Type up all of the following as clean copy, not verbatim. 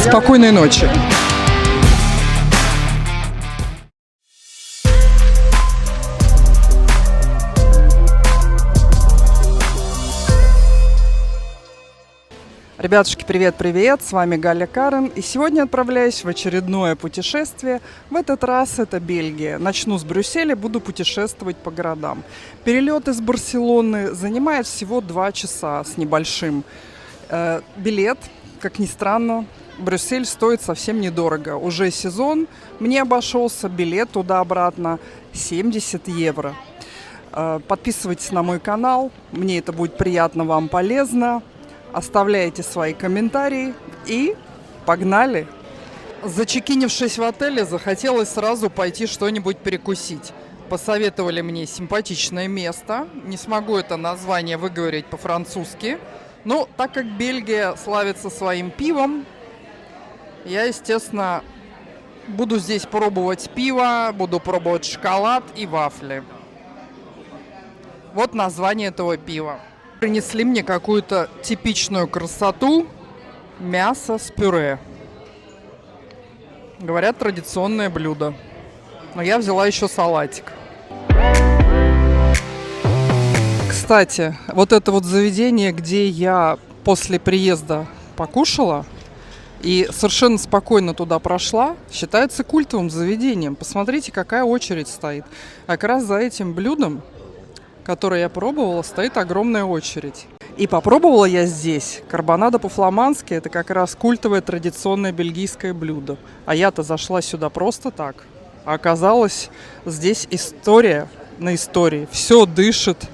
Спокойной ночи. Ребятушки, привет-привет! С вами Галя Карен. И сегодня отправляюсь в очередное путешествие. В этот раз это Бельгия. Начну с Брюсселя, буду путешествовать по городам. Перелет из Барселоны занимает всего 2 часа с небольшим. Билет, как ни странно, в Брюссель стоит совсем недорого. Уже сезон, мне обошелся билет туда-обратно 70 евро. Подписывайтесь на мой канал, мне это будет приятно, вам полезно. Оставляйте свои комментарии и погнали! Зачекинившись в отеле, захотелось сразу пойти что-нибудь перекусить. Посоветовали мне симпатичное место. Не смогу это название выговорить по-французски. Но так как Бельгия славится своим пивом, я, естественно, буду здесь пробовать пиво, буду пробовать шоколад и вафли. Вот название этого пива. Принесли мне какую-то типичную красоту. Мясо с пюре. Говорят, традиционное блюдо. Но я взяла еще салатик. Кстати, вот это вот заведение, где я после приезда покушала и совершенно спокойно туда прошла, считается культовым заведением. Посмотрите, какая очередь стоит. Как раз за этим блюдом, которое я пробовала, стоит огромная очередь. И попробовала я здесь карбонадо по-фламандски. Это как раз культовое традиционное бельгийское блюдо. А я-то зашла сюда просто так. А оказалось, здесь история на истории. Все дышит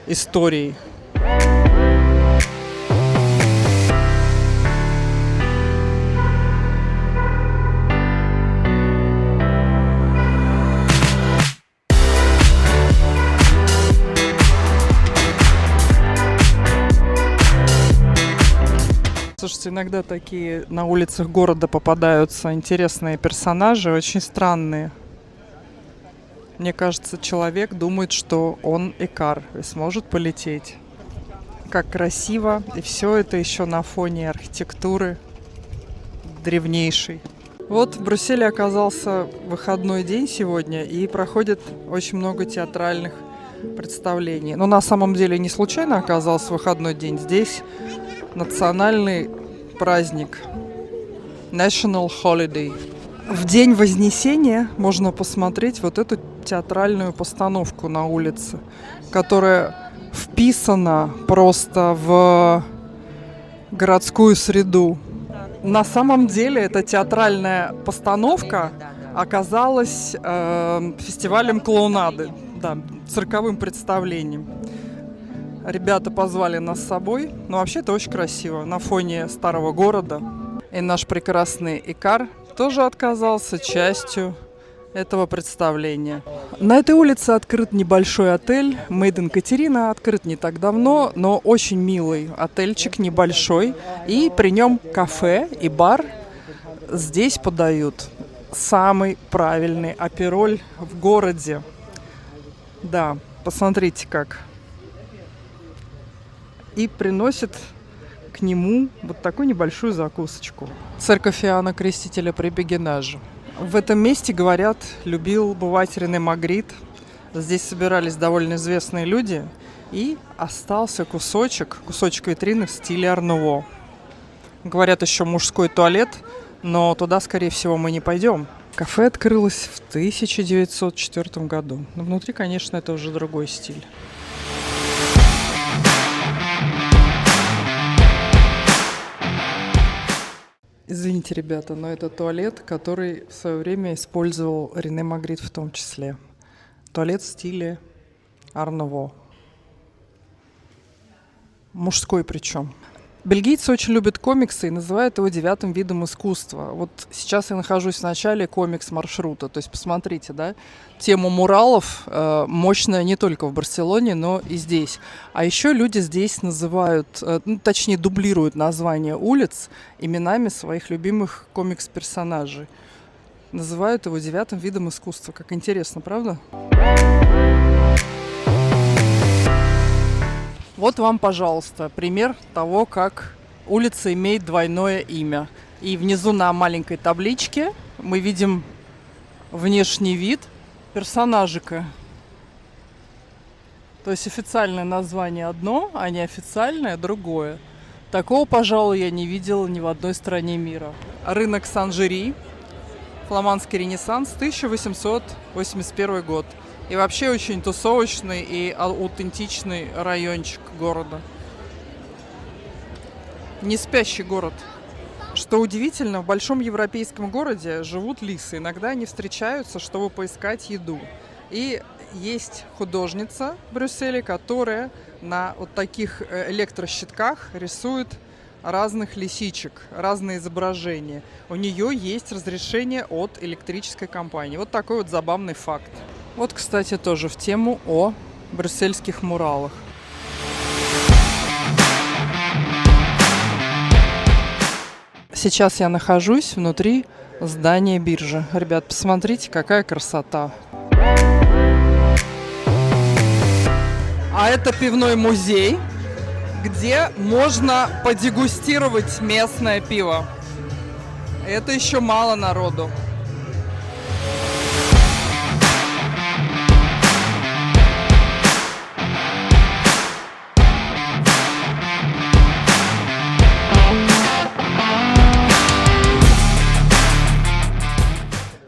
историей. Слушайте, иногда такие на улицах города попадаются интересные персонажи, очень странные. Мне кажется, человек думает, что он икар и сможет полететь. Как красиво. И все это еще на фоне архитектуры древнейшей. Вот в Брюсселе оказался выходной день сегодня, и проходит очень много театральных представлений. Но на самом деле не случайно оказался выходной день. Здесь национальный праздник. National Holiday. В день Вознесения можно посмотреть вот эту театральную постановку на улице, которая вписана просто в городскую среду. На самом деле эта театральная постановка оказалась фестивалем клоунады, да, цирковым представлением. Ребята позвали нас с собой. Но вообще это очень красиво. На фоне старого города. И наш прекрасный икар тоже отказался частью этого представления. На этой улице открыт небольшой отель. Made in Катерина открыт не так давно, но очень милый отельчик, небольшой. И при нем кафе и бар. Здесь подают самый правильный апероль в городе. Да, посмотрите как. И приносит к нему вот такую небольшую закусочку. Церковь Иоанна Крестителя при Бегенаже. В этом месте, говорят, любил бывать Рене Магрит. Здесь собирались довольно известные люди. И остался кусочек витрины в стиле Ар-Нуво. Говорят, еще мужской туалет, но туда, скорее всего, мы не пойдем. Кафе открылось в 1904 году. Но внутри, конечно, это уже другой стиль. Извините, ребята, но это туалет, который в свое время использовал Рене Магрит в том числе. Туалет в стиле Ар-Нуво. Мужской причем. Бельгийцы очень любят комиксы и называют его 9-м видом искусства. Вот сейчас я нахожусь в начале комикс-маршрута. То есть посмотрите, да, тема муралов мощная не только в Барселоне, но и здесь. А еще люди здесь называют, точнее дублируют названия улиц именами своих любимых комикс-персонажей. Называют его 9-м видом искусства. Как интересно, правда? Вот вам, пожалуйста, пример того, как улица имеет двойное имя. И внизу на маленькой табличке мы видим внешний вид персонажика. То есть официальное название одно, а неофициальное другое. Такого, пожалуй, я не видела ни в одной стране мира. Рынок Сан-Жири, фламандский ренессанс, 1881 год. И вообще очень тусовочный и аутентичный райончик города. Не спящий город. Что удивительно, в большом европейском городе живут лисы. Иногда они встречаются, чтобы поискать еду. И есть художница в Брюсселе, которая на вот таких электрощитках рисует разных лисичек, разные изображения. У нее есть разрешение от электрической компании. Вот такой вот забавный факт. Вот, кстати, тоже в тему о брюссельских муралах. Сейчас я нахожусь внутри здания биржи. Ребят, посмотрите, какая красота. А это пивной музей, где можно подегустировать местное пиво. Это еще мало народу.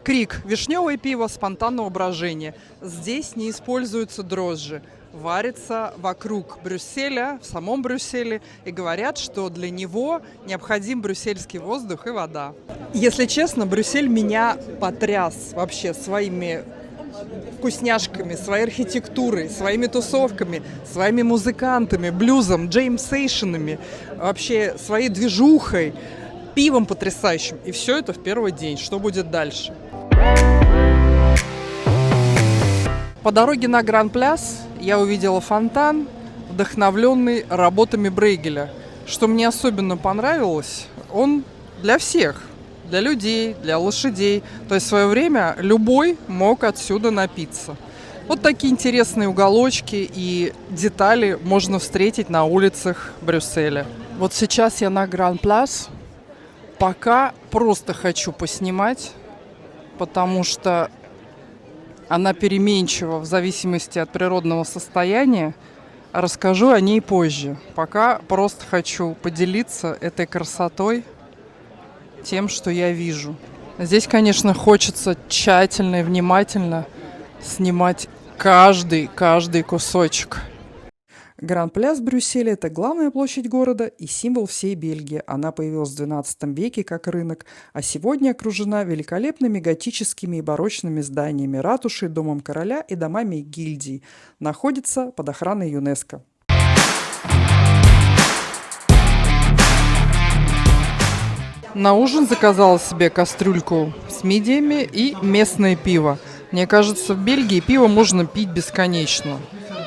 Крик. Вишневое пиво спонтанного брожения. Здесь не используются дрожжи. Варится вокруг Брюсселя, в самом Брюсселе. И говорят, что для него необходим брюссельский воздух и вода. Если честно, Брюссель меня потряс вообще своими вкусняшками, своей архитектурой, своими тусовками, своими музыкантами, блюзом, джеймсейшенами, вообще своей движухой, пивом потрясающим. И все это в первый день. Что будет дальше? По дороге на Гран-Пляс я увидела фонтан, вдохновленный работами Брейгеля. Что мне особенно понравилось, он для всех, для людей, для лошадей. То есть в свое время любой мог отсюда напиться. Вот такие интересные уголочки и детали можно встретить на улицах Брюсселя. Вот сейчас я на Гран-Пляс. Пока просто хочу поснимать, потому что она переменчива в зависимости от природного состояния. Расскажу о ней позже. Пока просто хочу поделиться этой красотой, тем, что я вижу. Здесь, конечно, хочется тщательно и внимательно снимать каждый кусочек. Гран-Пляс Брюсселя – это главная площадь города и символ всей Бельгии. Она появилась в XII веке как рынок, а сегодня окружена великолепными готическими и барочными зданиями, ратушей, домом короля и домами гильдий. Находится под охраной ЮНЕСКО. На ужин заказала себе кастрюльку с мидиями и местное пиво. Мне кажется, в Бельгии пиво можно пить бесконечно.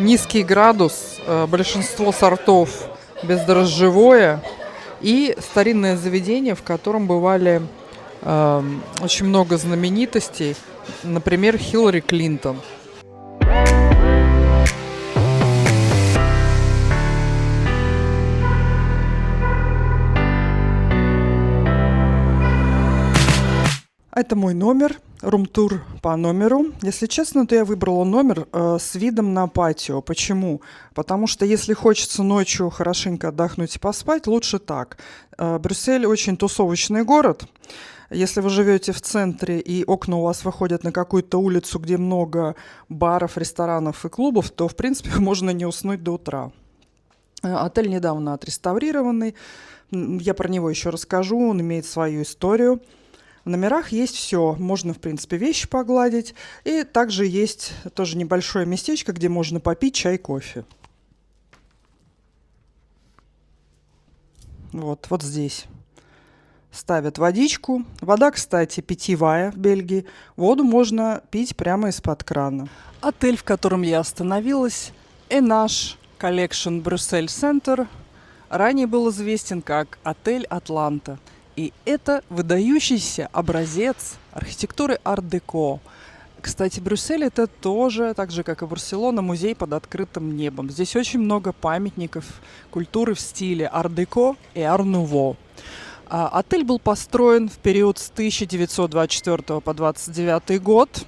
Низкий градус, большинство сортов бездрожжевое и старинное заведение, в котором бывали очень много знаменитостей, например, Хиллари Клинтон. Это мой номер, рум-тур по номеру. Если честно, то я выбрала номер с видом на патио. Почему? Потому что если хочется ночью хорошенько отдохнуть и поспать, лучше так. Брюссель очень тусовочный город. Если вы живете в центре и окна у вас выходят на какую-то улицу, где много баров, ресторанов и клубов, то, в принципе, можно не уснуть до утра. Отель недавно отреставрированный. Я про него еще расскажу. Он имеет свою историю. В номерах есть все. Можно, в принципе, вещи погладить. И также есть тоже небольшое местечко, где можно попить чай, кофе. Вот здесь ставят водичку. Вода, кстати, питьевая в Бельгии. Воду можно пить прямо из-под крана. Отель, в котором я остановилась, Enage Collection Brussels Center, ранее был известен как отель Атланта. И это выдающийся образец архитектуры ар-деко. Кстати, Брюссель – это тоже, так же как и Барселона, музей под открытым небом. Здесь очень много памятников культуры в стиле ар-деко и ар-нуво. Отель был построен в период с 1924 по 1929 год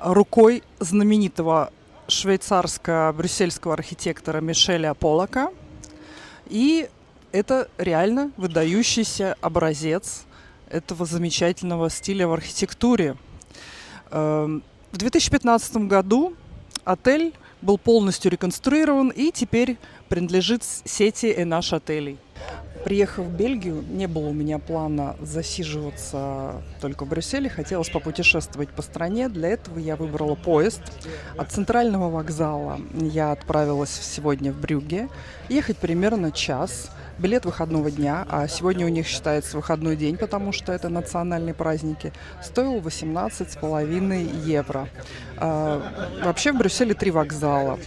рукой знаменитого швейцарско-брюссельского архитектора Мишеля Поллока. И это реально выдающийся образец этого замечательного стиля в архитектуре. В 2015 году отель был полностью реконструирован и теперь принадлежит сети NH отелей. Приехав в Бельгию, не было у меня плана засиживаться только в Брюсселе. Хотелось попутешествовать по стране. Для этого я выбрала поезд. От центрального вокзала я отправилась сегодня в Брюгге. Ехать примерно час. Билет выходного дня, а сегодня у них считается выходной день, потому что это национальные праздники, стоил 18,5 евро. Вообще в Брюсселе 3 вокзала.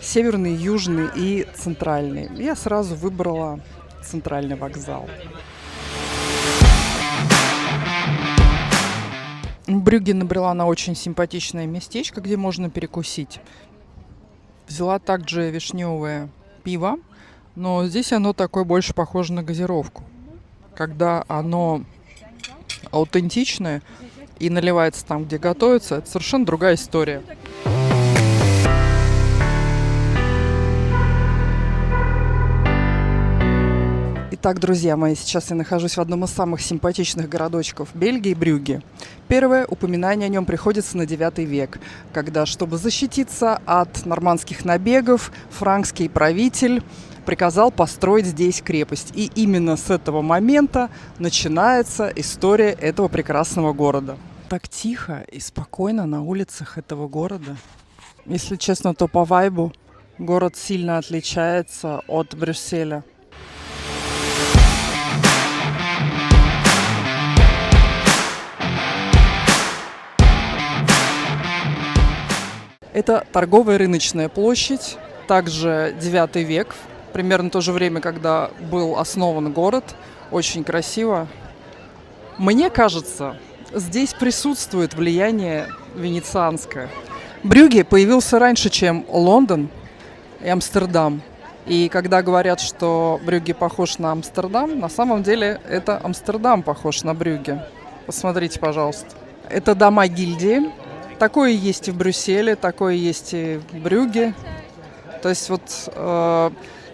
Северный, южный и центральный. Я сразу выбрала центральный вокзал. В Брюгге набрела на очень симпатичное местечко, где можно перекусить. Взяла также вишневое пиво, но здесь оно такое больше похоже на газировку. Когда оно аутентичное и наливается там, где готовится, это совершенно другая история. Итак, друзья мои, сейчас я нахожусь в одном из самых симпатичных городочков Бельгии, Брюгге. Первое упоминание о нем приходится на 9 век, когда, чтобы защититься от нормандских набегов, франкский правитель приказал построить здесь крепость. И именно с этого момента начинается история этого прекрасного города. Так тихо и спокойно на улицах этого города. Если честно, то по вайбу город сильно отличается от Брюсселя. Это торговая рыночная площадь, также 9 век, примерно то же время, когда был основан город. Очень красиво. Мне кажется, здесь присутствует влияние венецианское. Брюгге появился раньше, чем Лондон и Амстердам. И когда говорят, что Брюгге похож на Амстердам, на самом деле это Амстердам похож на Брюгге. Посмотрите, пожалуйста. Это дома гильдии. Такое есть и в Брюсселе, такое есть и в Брюгге. То есть вот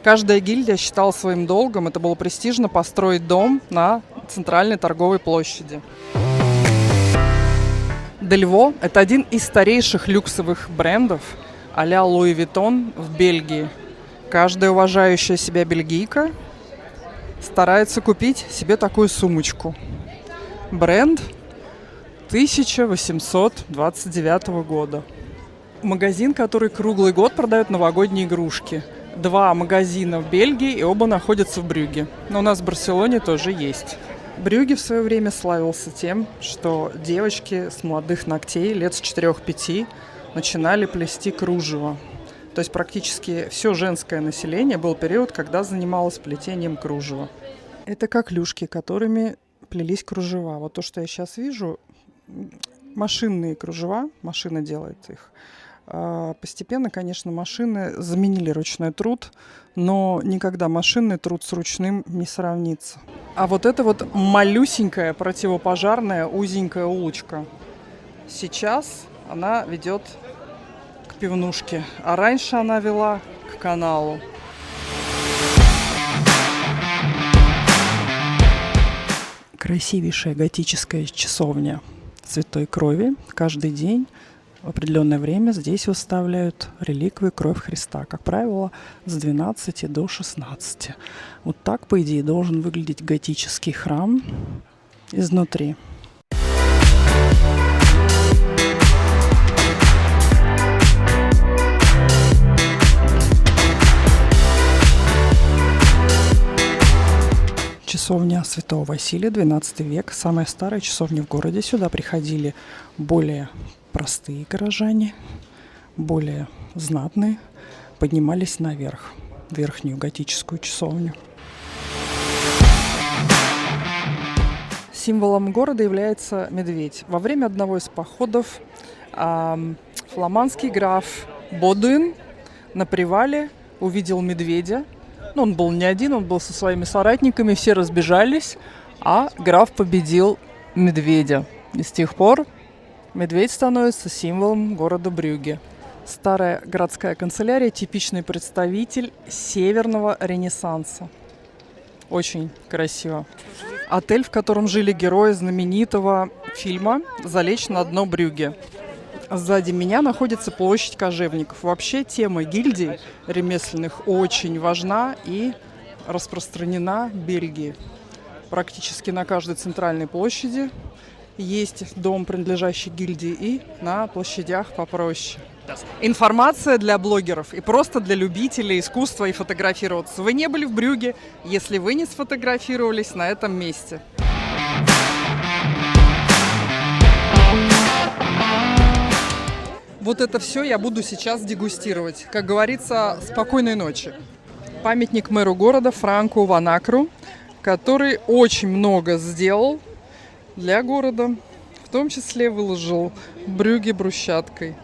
каждая гильдия считала своим долгом, это было престижно, построить дом на центральной торговой площади. Дельво – это один из старейших люксовых брендов а-ля Луи Виттон в Бельгии. Каждая уважающая себя бельгийка старается купить себе такую сумочку. Бренд 1829 года. Магазин, который круглый год продает новогодние игрушки. 2 магазина в Бельгии, и оба находятся в Брюгге. Но у нас в Барселоне тоже есть. Брюгге в свое время славился тем, что девочки с молодых ногтей лет с 4-5 начинали плести кружево. То есть практически все женское население был период, когда занималось плетением кружева. Это коклюшки, которыми плелись кружева. Вот то, что я сейчас вижу, машинные кружева, машина делает их. Постепенно, конечно, машины заменили ручной труд, но никогда машинный труд с ручным не сравнится. А вот это вот малюсенькая противопожарная узенькая улочка. Сейчас она ведет к пивнушке, а раньше она вела к каналу. Красивейшая готическая часовня Святой Крови. Каждый день в определенное время здесь выставляют реликвию Кровь Христа. Как правило, с 12 до 16. Вот так, по идее, должен выглядеть готический храм изнутри. Часовня Святого Василия, 12 век, самая старая часовня в городе. Сюда приходили более простые горожане, более знатные, поднимались наверх, в верхнюю готическую часовню. Символом города является медведь. Во время одного из походов фламандский граф Бодуин на привале увидел медведя, Ну, он был не один, он был со своими соратниками, все разбежались, а граф победил медведя. И с тех пор медведь становится символом города Брюгге. Старая городская канцелярия – типичный представитель северного ренессанса. Очень красиво. Отель, в котором жили герои знаменитого фильма «Залечь на дно Брюгге». Сзади меня находится площадь Кожевников. Вообще тема гильдий ремесленных очень важна и распространена в Бельгии. Практически на каждой центральной площади есть дом, принадлежащий гильдии, и на площадях попроще. Информация для блогеров и просто для любителей искусства и фотографироваться. Вы не были в Брюгге, если вы не сфотографировались на этом месте. Вот это все я буду сейчас дегустировать. Как говорится, спокойной ночи. Памятник мэру города Франку Ванакру, который очень много сделал для города, в том числе выложил Брюгге брусчаткой.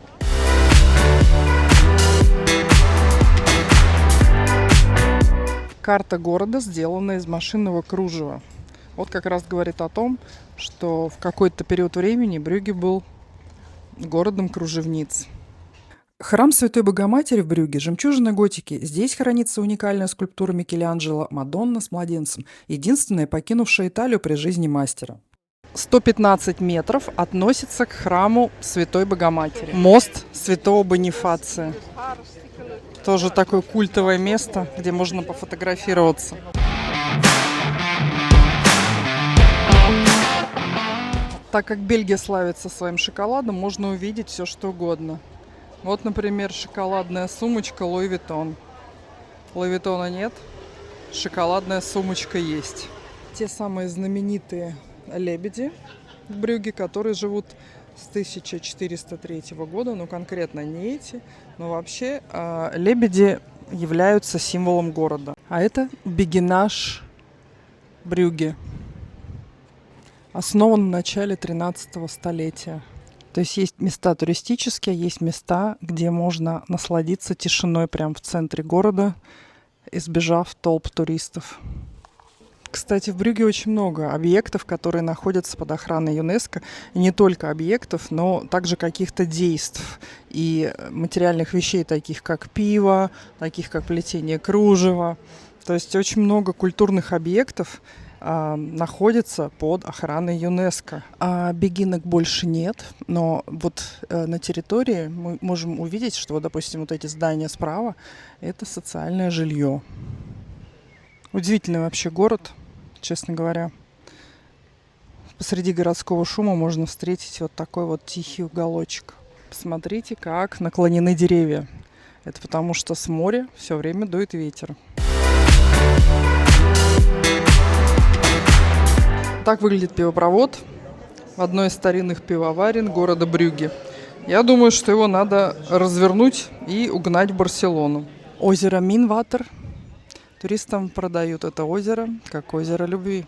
Карта города сделана из машинного кружева. Вот как раз говорит о том, что в какой-то период времени Брюгге был городом кружевниц. Храм Святой Богоматери в Брюгге – жемчужина готики. Здесь хранится уникальная скульптура Микеланджело «Мадонна с младенцем», единственная, покинувшая Италию при жизни мастера. 115 метров относится к храму Святой Богоматери. Мост Святого Бонифация. Тоже такое культовое место, где можно пофотографироваться. Так как Бельгия славится своим шоколадом, можно увидеть все, что угодно. Вот, например, шоколадная сумочка Луи Виттон. Луи Виттона нет, шоколадная сумочка есть. Те самые знаменитые лебеди в Брюгге, которые живут с 1403 года, ну конкретно не эти, но вообще лебеди являются символом города. А это Бегенаж Брюгге. Основан в начале 13 столетия. То есть есть места туристические, есть места, где можно насладиться тишиной прямо в центре города, избежав толп туристов. Кстати, в Брюгге очень много объектов, которые находятся под охраной ЮНЕСКО. И не только объектов, но также каких-то действий и материальных вещей, таких как пиво, таких как плетение кружева. То есть очень много культурных объектов находится под охраной ЮНЕСКО. А бегинок больше нет, но вот на территории мы можем увидеть, что, допустим, вот эти здания справа – это социальное жилье. Удивительный вообще город, честно говоря. Посреди городского шума можно встретить вот такой вот тихий уголочек. Посмотрите, как наклонены деревья. Это потому, что с моря все время дует ветер. Так выглядит пивопровод в одной из старинных пивоварен города Брюгге. Я думаю, что его надо развернуть и угнать в Барселону. Озеро Минватер. Туристам продают это озеро как озеро любви.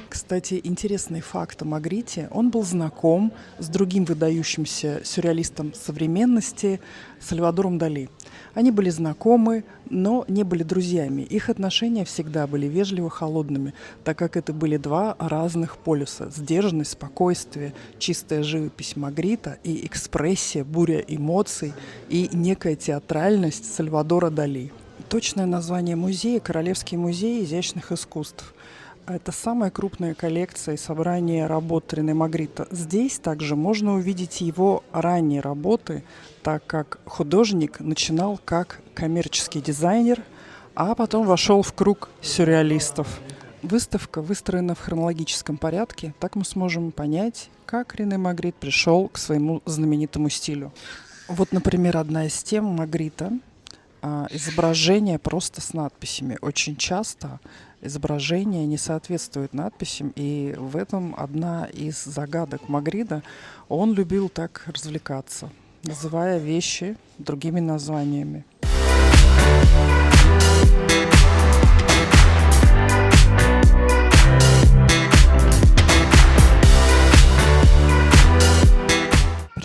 Кстати, интересный факт о Магрите. Он был знаком с другим выдающимся сюрреалистом современности Сальвадором Дали. Они были знакомы, но не были друзьями. Их отношения всегда были вежливо холодными, так как это были два разных полюса. Сдержанность, спокойствие, чистая живопись Магрита и экспрессия, буря эмоций и некая театральность Сальвадора Дали. Точное название музея – Королевский музей изящных искусств. Это самая крупная коллекция и собрание работ Рене Магрита. Здесь также можно увидеть его ранние работы, так как художник начинал как коммерческий дизайнер, а потом вошел в круг сюрреалистов. Выставка выстроена в хронологическом порядке, так мы сможем понять, как Рене Магрит пришел к своему знаменитому стилю. Вот, например, одна из тем Магрита – изображение просто с надписями. Очень часто изображение не соответствует надписям, и в этом одна из загадок Магрита. Он любил так развлекаться, называя вещи другими названиями.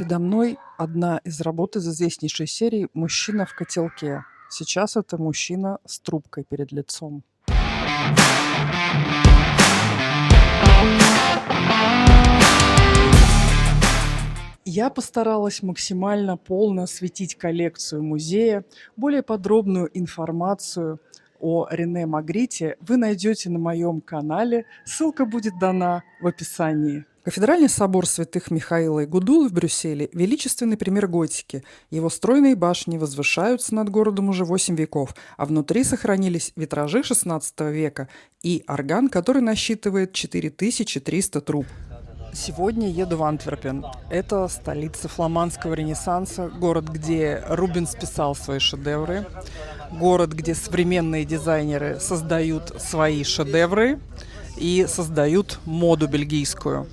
Передо мной одна из работ из известнейшей серии «Мужчина в котелке». Сейчас это мужчина с трубкой перед лицом. Я постаралась максимально полно осветить коллекцию музея. Более подробную информацию о Рене Магрите вы найдете на моем канале. Ссылка будет дана в описании. Кафедральный собор святых Михаила и Гудулы в Брюсселе – величественный пример готики. Его стройные башни возвышаются над городом уже 8 веков, а внутри сохранились витражи XVI века и орган, который насчитывает 4300 труб. Сегодня еду в Антверпен. Это столица фламандского ренессанса, город, где Рубенс писал свои шедевры, город, где современные дизайнеры создают свои шедевры и создают моду бельгийскую.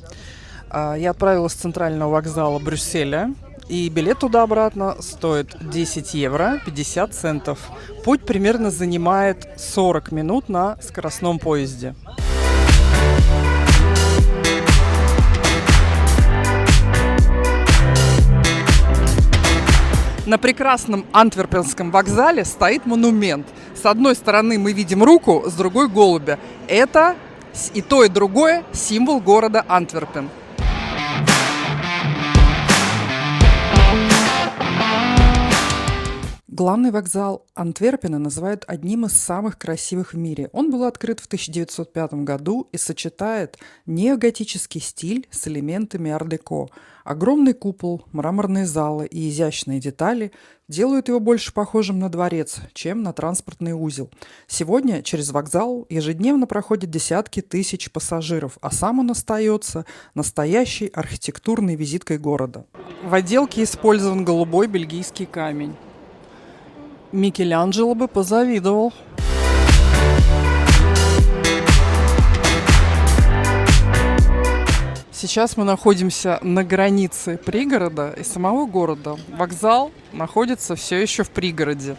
Я отправилась с центрального вокзала Брюсселя, и билет туда-обратно стоит 10 евро 50 центов. Путь примерно занимает 40 минут на скоростном поезде. На прекрасном антверпенском вокзале стоит монумент. С одной стороны мы видим руку, с другой голубя. Это и то, и другое символ города Антверпен. Главный вокзал Антверпена называют одним из самых красивых в мире. Он был открыт в 1905 году и сочетает неоготический стиль с элементами ар-деко. Огромный купол, мраморные залы и изящные детали делают его больше похожим на дворец, чем на транспортный узел. Сегодня через вокзал ежедневно проходят десятки тысяч пассажиров, а сам он остается настоящей архитектурной визиткой города. В отделке использован голубой бельгийский камень. Микеланджело бы позавидовал. Сейчас мы находимся на границе пригорода и самого города. Вокзал находится все еще в пригороде.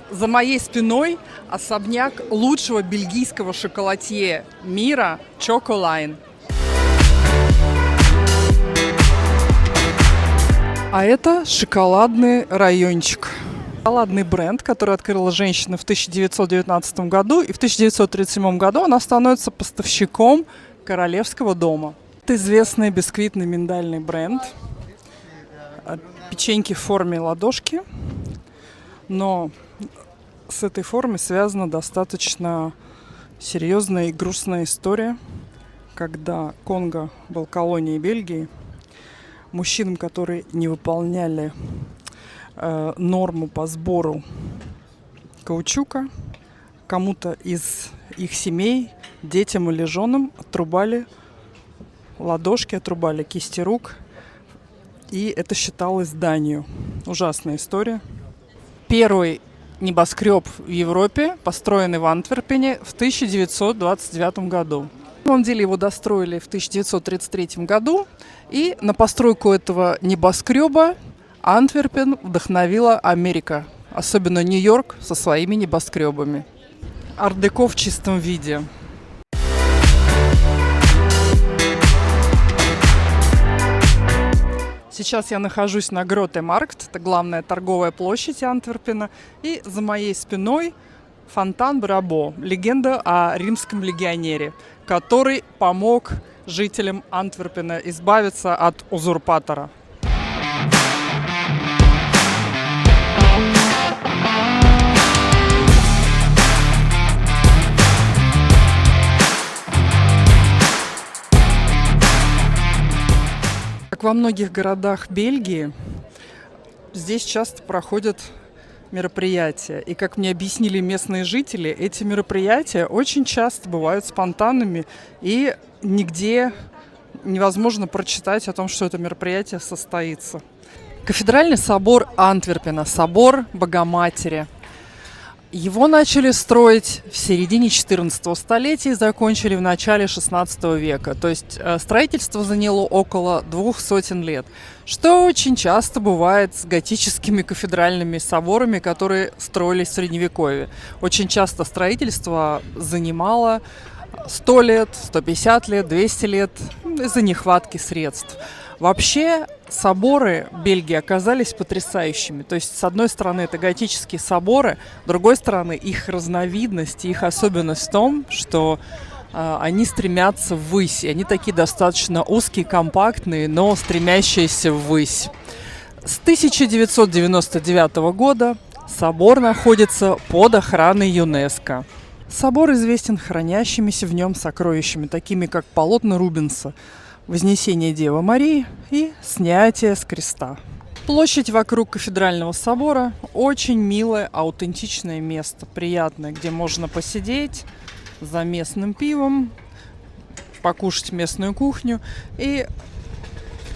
За моей спиной особняк лучшего бельгийского шоколадье мира Чоколайн. А это шоколадный райончик. Шоколадный бренд, который открыла женщина в 1919 году, и в 1937 году она становится поставщиком королевского дома. Это известный бисквитный миндальный бренд. Печеньки в форме ладошки, но с этой формой связана достаточно серьезная и грустная история, когда Конго был колонией Бельгии. Мужчинам, которые не выполняли норму по сбору каучука, кому-то из их семей, детям или женам отрубали ладошки, отрубали кисти рук, и это считалось данью. Ужасная история. Первый небоскреб в Европе, построенный в Антверпене в 1929 году. На самом деле его достроили в 1933 году, и на постройку этого небоскреба Антверпен вдохновила Америка, особенно Нью-Йорк со своими небоскребами. Ар-деко в чистом виде. Сейчас я нахожусь на Гроте-Маркт, это главная торговая площадь Антверпена, и за моей спиной фонтан Брабо, легенда о римском легионере, который помог жителям Антверпена избавиться от узурпатора. Как во многих городах Бельгии, здесь часто проходят мероприятия. И, как мне объяснили местные жители, эти мероприятия очень часто бывают спонтанными, и нигде невозможно прочитать о том, что это мероприятие состоится. Кафедральный собор Антверпена, собор Богоматери. Его начали строить в середине 14 столетия и закончили в начале 16 века. То есть строительство заняло около 200 лет, что очень часто бывает с готическими кафедральными соборами, которые строились в Средневековье. Очень часто строительство занимало 100 лет, 150 лет, 200 лет из-за нехватки средств. Вообще соборы Бельгии оказались потрясающими. То есть, с одной стороны, это готические соборы, с другой стороны, их разновидность, их особенность в том, что они стремятся ввысь. И они такие достаточно узкие, компактные, но стремящиеся ввысь. С 1999 года собор находится под охраной ЮНЕСКО. Собор известен хранящимися в нем сокровищами, такими как полотна Рубенса, Вознесение Девы Марии и снятие с креста. Площадь вокруг кафедрального собора очень милое, аутентичное место, приятное, где можно посидеть за местным пивом, покушать местную кухню. И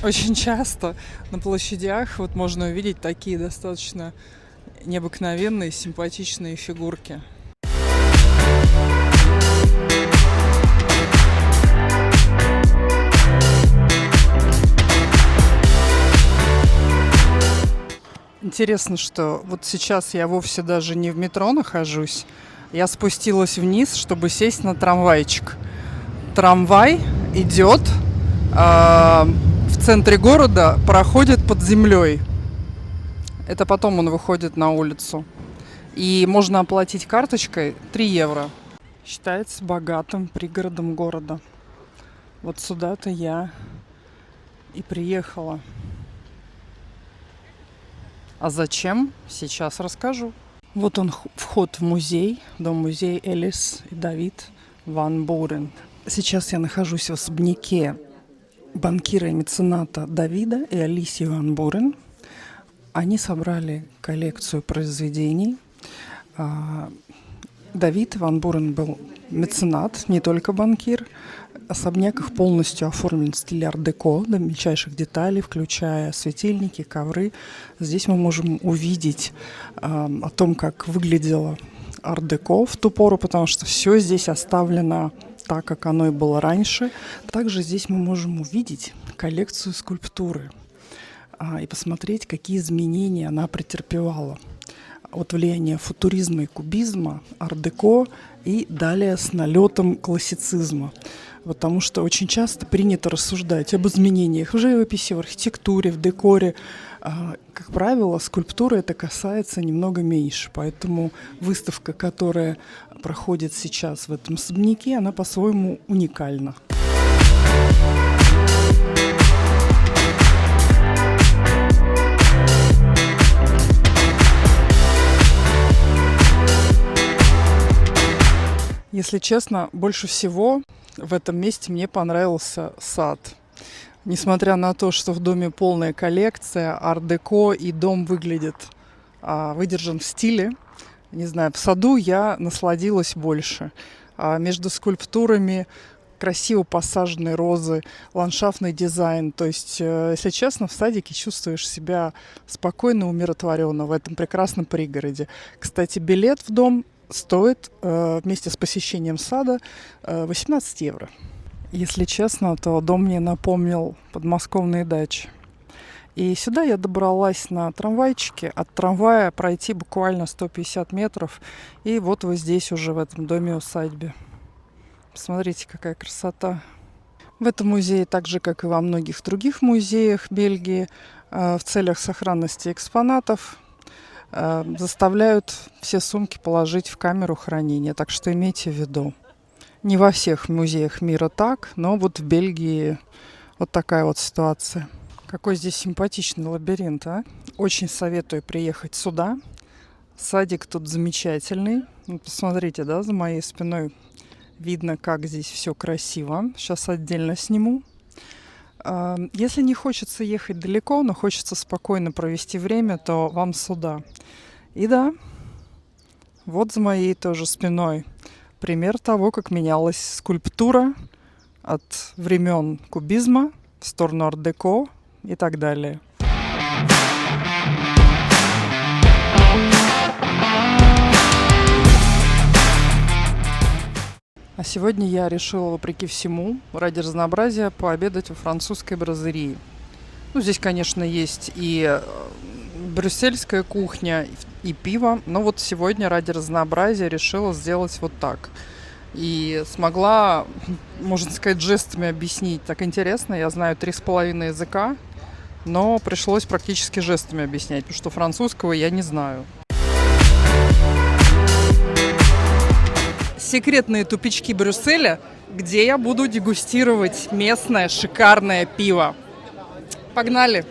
очень часто на площадях вот можно увидеть такие достаточно необыкновенные, симпатичные фигурки. Интересно, что вот сейчас я вовсе даже не в метро нахожусь. Я спустилась вниз, чтобы сесть на трамвайчик. Трамвай идет в центре города, проходит под землей. Это потом он выходит на улицу. И можно оплатить карточкой 3 евро. Считается богатым пригородом города. Вот сюда-то я и приехала. А зачем? Сейчас расскажу. Вот он, вход в музей, дом-музей Элис и Давид ван Бурен. Сейчас я нахожусь в особняке банкира и мецената Давида и Алисии ван Бурен. Они собрали коллекцию произведений. Давид ван Бурен был меценат, не только банкир. Особняк их полностью оформлен в стиле ар-деко, до мельчайших деталей, включая светильники, ковры. Здесь мы можем увидеть о том, как выглядело ар-деко в ту пору, потому что все здесь оставлено так, как оно и было раньше. Также здесь мы можем увидеть коллекцию скульптуры и посмотреть, какие изменения она претерпевала от влияния футуризма и кубизма, ар-деко и далее с налетом классицизма. Потому что очень часто принято рассуждать об изменениях в живописи, в архитектуре, в декоре. Как правило, скульптуры это касается немного меньше. Поэтому выставка, которая проходит сейчас в этом особняке, она по-своему уникальна. Если честно, больше всего в этом месте мне понравился сад. Несмотря на то, что в доме полная коллекция, ар-деко, и дом выглядит выдержан в стиле, не знаю, в саду я насладилась больше. Между скульптурами красиво посаженные розы, ландшафтный дизайн. То есть, если честно, в садике чувствуешь себя спокойно, умиротворенно в этом прекрасном пригороде. Кстати, билет в дом стоит вместе с посещением сада 18 евро. Если честно, то дом мне напомнил подмосковные дачи. И сюда я добралась на трамвайчике. От трамвая пройти буквально 150 метров. И вот вы здесь уже в этом доме-усадьбе. Посмотрите, какая красота. В этом музее, так же, как и во многих других музеях Бельгии, в целях сохранности экспонатов заставляют все сумки положить в камеру хранения. Так что имейте в виду. Не во всех музеях мира так, но вот в Бельгии вот такая вот ситуация. Какой здесь симпатичный лабиринт, а? Очень советую приехать сюда. Садик тут замечательный. Посмотрите, да, за моей спиной видно, как здесь все красиво. Сейчас отдельно сниму. Если не хочется ехать далеко, но хочется спокойно провести время, то вам сюда. И да, вот за моей тоже спиной пример того, как менялась скульптура от времен кубизма в сторону ар-деко и так далее. А сегодня я решила, вопреки всему, ради разнообразия, пообедать во французской бразерии. Ну, здесь, конечно, есть и брюссельская кухня, и пиво, но вот сегодня ради разнообразия решила сделать вот так. И смогла, можно сказать, жестами объяснить. Так интересно, я знаю 3,5 языка, но пришлось практически жестами объяснять, потому что французского я не знаю. Секретные тупички Брюсселя, где я буду дегустировать местное шикарное пиво. Погнали!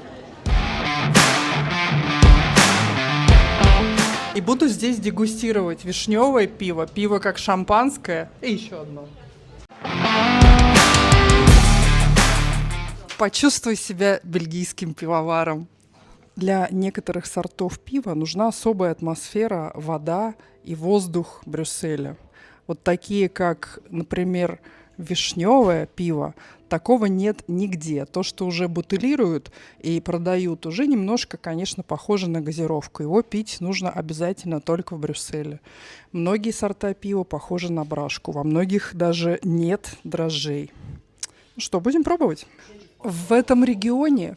И буду здесь дегустировать вишневое пиво, пиво как шампанское и еще одно. Почувствуй себя бельгийским пивоваром. Для некоторых сортов пива нужна особая атмосфера, вода и воздух Брюсселя. Вот такие, как, например, вишневое пиво, такого нет нигде. То, что уже бутылируют и продают, уже немножко, конечно, похоже на газировку. Его пить нужно обязательно только в Брюсселе. Многие сорта пива похожи на брашку. Во многих даже нет дрожжей. Ну что, будем пробовать? В этом регионе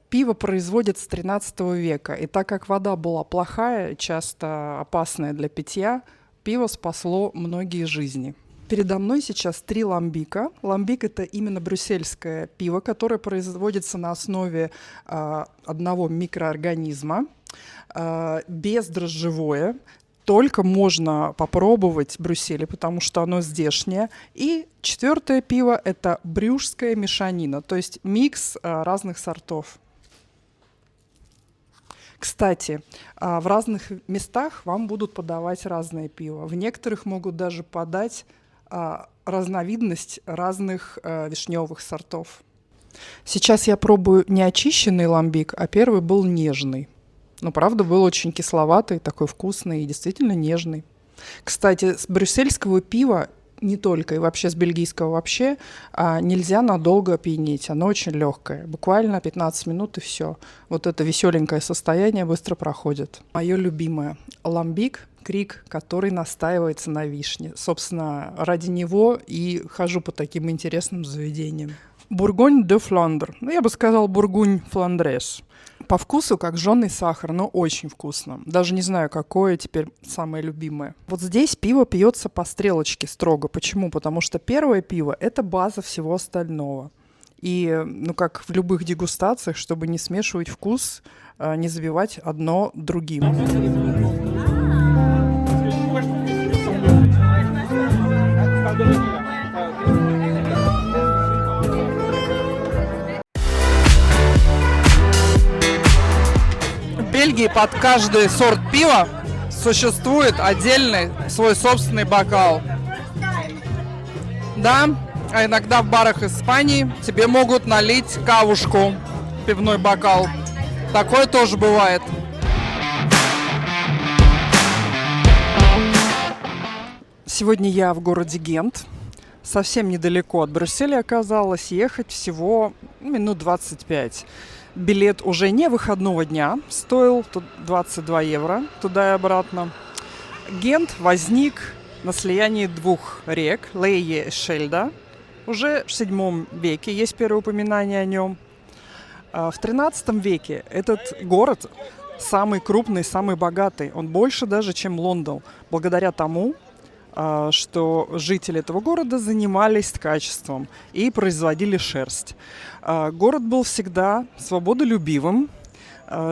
пиво производят с 13 века. И так как вода была плохая, часто опасная для питья, пиво спасло многие жизни. Передо мной сейчас 3 ламбика. Ламбик – это именно брюссельское пиво, которое производится на основе одного микроорганизма, бездрожжевое. Только можно попробовать в Брюсселе, потому что оно здешнее. И 4 пиво – это брюшская мешанина, то есть микс разных сортов. Кстати, в разных местах вам будут подавать разное пиво. В некоторых могут даже подать разновидность разных вишневых сортов. Сейчас я пробую не очищенный ламбик, а первый был нежный. Но, правда, был очень кисловатый, такой вкусный и действительно нежный. Кстати, с брюссельского пива не только, и вообще с бельгийского вообще, нельзя надолго опьянеть. Оно очень легкое. Буквально 15 минут и все. Вот это веселенькое состояние быстро проходит. Мое любимое ламбик, крик, который настаивается на вишне. Собственно, ради него и хожу по таким интересным заведениям. Бургонь де Фландр. Ну, я бы сказал, бургунь фландрес. По вкусу, как жженый сахар, но очень вкусно. Даже не знаю, какое теперь самое любимое. Вот здесь пиво пьется по стрелочке строго. Почему? Потому что первое пиво – это база всего остального. И, ну, как в любых дегустациях, чтобы не смешивать вкус, не забивать одно другим. В Бельгии под каждый сорт пива существует отдельный свой собственный бокал. Да, а иногда в барах Испании тебе могут налить кавушку в пивной бокал. Такое тоже бывает. Сегодня я в городе Гент. Совсем недалеко от Брюсселя оказалось. Ехать всего минут 25. Билет уже не выходного дня стоил, тут 22 евро туда и обратно. Гент возник на слиянии 2 рек, Лейе и Шельда. Уже в 7 веке есть первое упоминание о нем. В 13 веке этот город самый крупный, самый богатый. Он больше даже, чем Лондон. Благодаря тому, что жители этого города занимались ткачеством и производили шерсть. Город был всегда свободолюбивым,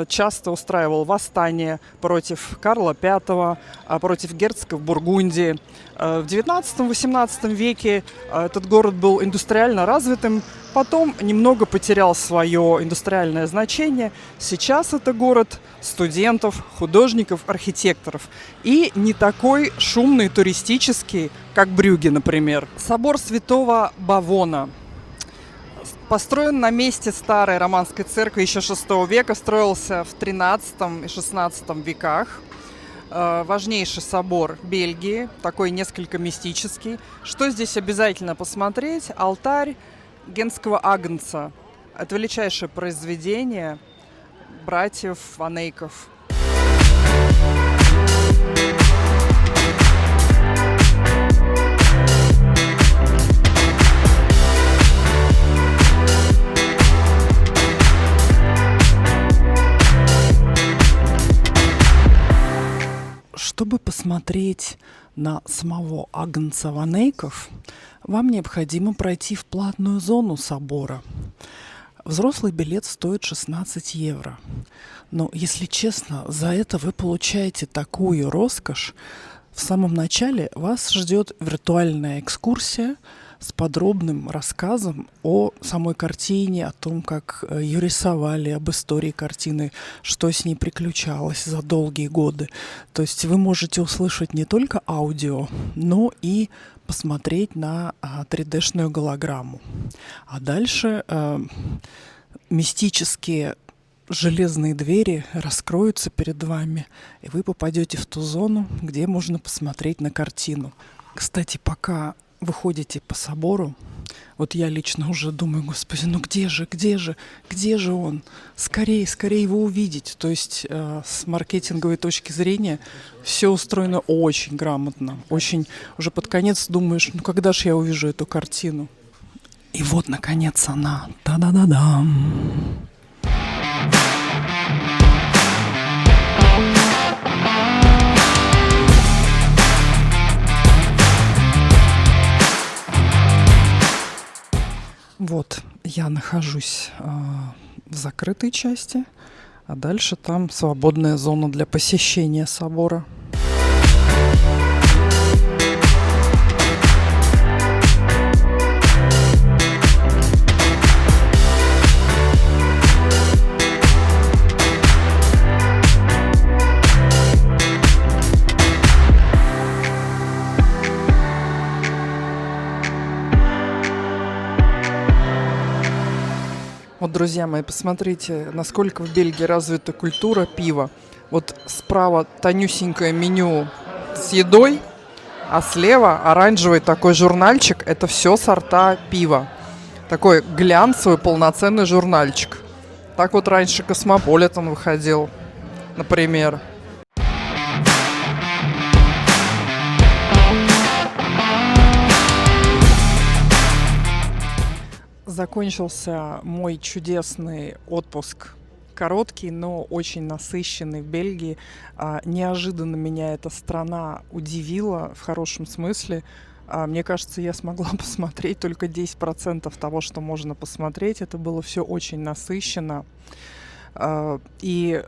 часто устраивал восстания против Карла V, против герцогов Бургундии. В XIX-XVIII веке этот город был индустриально развитым, потом немного потерял свое индустриальное значение. Сейчас это город студентов, художников, архитекторов. И не такой шумный, туристический, как Брюгге, например. Собор Святого Бавона. Построен на месте старой романской церкви еще VI века, строился в XIII и XVI веках. Важнейший собор Бельгии, такой несколько мистический. Что здесь обязательно посмотреть? Алтарь Гентского агнца. Это величайшее произведение братьев Ван Эйков. Чтобы посмотреть на самого Агнца Ванейков, вам необходимо пройти в платную зону собора. Взрослый билет стоит 16 евро. Но, если честно, за это вы получаете такую роскошь. В самом начале вас ждет виртуальная экскурсия с подробным рассказом о самой картине, о том, как ее рисовали, об истории картины, что с ней приключалось за долгие годы. То есть вы можете услышать не только аудио, но и посмотреть на 3D-шную голограмму. А дальше мистические железные двери раскроются перед вами, и вы попадете в ту зону, где можно посмотреть на картину. Кстати, пока вы ходите по собору, вот я лично уже думаю: господи, ну где же он? Скорее его увидеть. То есть с маркетинговой точки зрения все устроено очень грамотно. Очень уже под конец думаешь: ну когда же я увижу эту картину? И вот, наконец, она. Та-да-да-дам! Вот, я нахожусь в закрытой части, а дальше там свободная зона для посещения собора. Вот, друзья мои, посмотрите, насколько в Бельгии развита культура пива. Вот справа тонюсенькое меню с едой, а слева оранжевый такой журнальчик. Это все сорта пива. Такой глянцевый полноценный журнальчик. Так вот раньше Космополитен выходил, например. Закончился мой чудесный отпуск. Короткий, но очень насыщенный в Бельгии. Неожиданно меня эта страна удивила в хорошем смысле. Мне кажется, я смогла посмотреть только 10% того, что можно посмотреть. Это было все очень насыщенно. И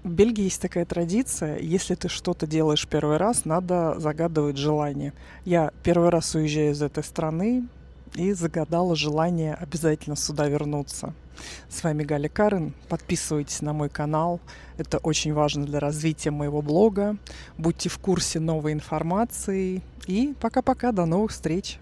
в Бельгии есть такая традиция: если ты что-то делаешь первый раз, надо загадывать желание. Я первый раз уезжаю из этой страны и загадала желание обязательно сюда вернуться. С вами Галя Карен. Подписывайтесь на мой канал. Это очень важно для развития моего блога. Будьте в курсе новой информации. И пока-пока. До новых встреч.